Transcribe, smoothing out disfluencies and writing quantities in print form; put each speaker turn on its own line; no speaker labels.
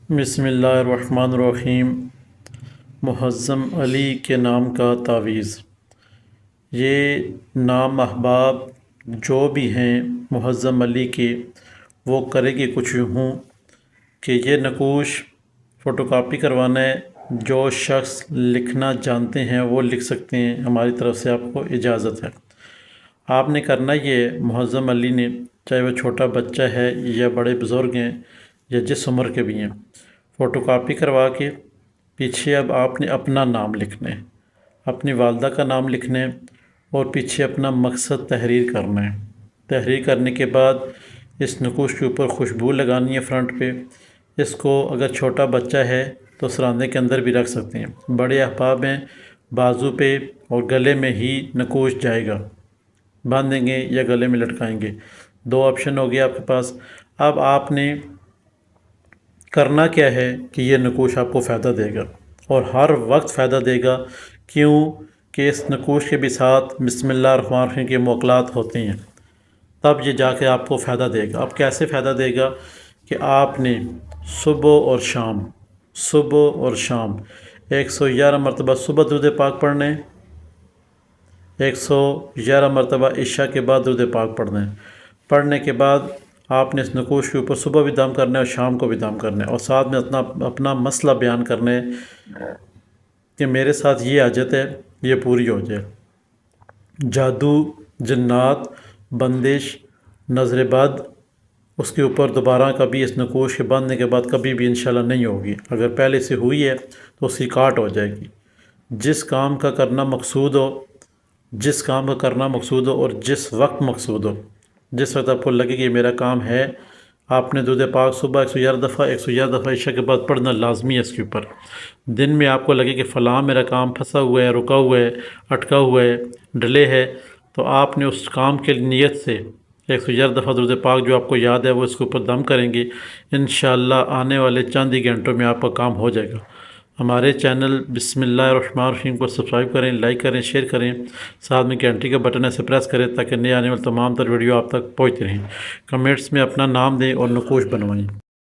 بسم اللہ الرحمن الرحیم۔ محزم علی کے نام کا تعویذ۔ یہ نام احباب جو بھی ہیں محزم علی کے، وہ کرے گی کچھ یوں ہوں کہ یہ نقوش فوٹو کاپی کروانا ہے۔ جو شخص لکھنا جانتے ہیں وہ لکھ سکتے ہیں، ہماری طرف سے آپ کو اجازت ہے۔ آپ نے کرنا یہ محزم علی نے، چاہے وہ چھوٹا بچہ ہے یا بڑے بزرگ ہیں یا جس عمر کے بھی ہیں، فوٹو کاپی کروا کے پیچھے اب آپ نے اپنا نام لکھنا ہے، اپنی والدہ کا نام لکھنا ہے اور پیچھے اپنا مقصد تحریر کرنا ہے۔ تحریر کرنے کے بعد اس نقوش کے اوپر خوشبو لگانی ہے فرنٹ پہ۔ اس کو اگر چھوٹا بچہ ہے تو سراندے کے اندر بھی رکھ سکتے ہیں۔ بڑے احباب ہیں، بازو پہ اور گلے میں ہی نقوش جائے گا، باندھیں گے یا گلے میں لٹکائیں گے۔ دو آپشن ہو گیا آپ کے پاس۔ اب آپ نے کرنا کیا ہے کہ یہ نقوش آپ کو فائدہ دے گا اور ہر وقت فائدہ دے گا، کیوں کہ اس نقوش کے بھی ساتھ بسم اللہ الرحمن الرحیم کے موکلات ہوتے ہیں، تب یہ جا کے آپ کو فائدہ دے گا۔ اب کیسے فائدہ دے گا کہ آپ نے صبح اور شام 111 مرتبہ صبح درود پاک پڑھنے، 111 مرتبہ عشاء کے بعد درود پاک پڑھنا ہے۔ پڑھنے کے بعد آپ نے اس نقوش کے اوپر صبح بھی دم کرنا ہے اور شام کو بھی دم کرنا ہے، اور ساتھ میں اپنا مسئلہ بیان کرنا ہے کہ میرے ساتھ یہ حاجت ہے، یہ پوری ہو جائے۔ جادو، جنات، بندش، نظر بد اس کے اوپر دوبارہ کبھی اس نقوش کے باندھنے کے بعد کبھی بھی انشاءاللہ نہیں ہوگی۔ اگر پہلے سے ہوئی ہے تو اس کی کاٹ ہو جائے گی۔ جس کام کا کرنا مقصود ہو اور جس وقت مقصود ہو، جس وقت آپ کو لگے کہ یہ میرا کام ہے، آپ نے درود پاک صبح 111 دفعہ 111 دفعہ عشاء کے بعد پڑھنا لازمی ہے۔ اس کے اوپر دن میں آپ کو لگے کہ فلاں میرا کام پھنسا ہوا ہے، رکا ہوا ہے، اٹکا ہوا ہے، ڈلے ہے، تو آپ نے اس کام کے نیت سے 111 دفعہ درود پاک جو آپ کو یاد ہے وہ اس کے اوپر دم کریں گے۔ انشاءاللہ آنے والے چند ہی گھنٹوں میں آپ کا کام ہو جائے گا۔ ہمارے چینل بسم اللہ الرحمن الرحیم کو سبسکرائب کریں، لائک کریں، شیئر کریں، ساتھ میں گھنٹی کا بٹن ایسے پریس کریں تاکہ نئے آنے والے تمام تر ویڈیو آپ تک پہنچتی رہیں۔ کمنٹس میں اپنا نام دیں اور نقوش بنوائیں۔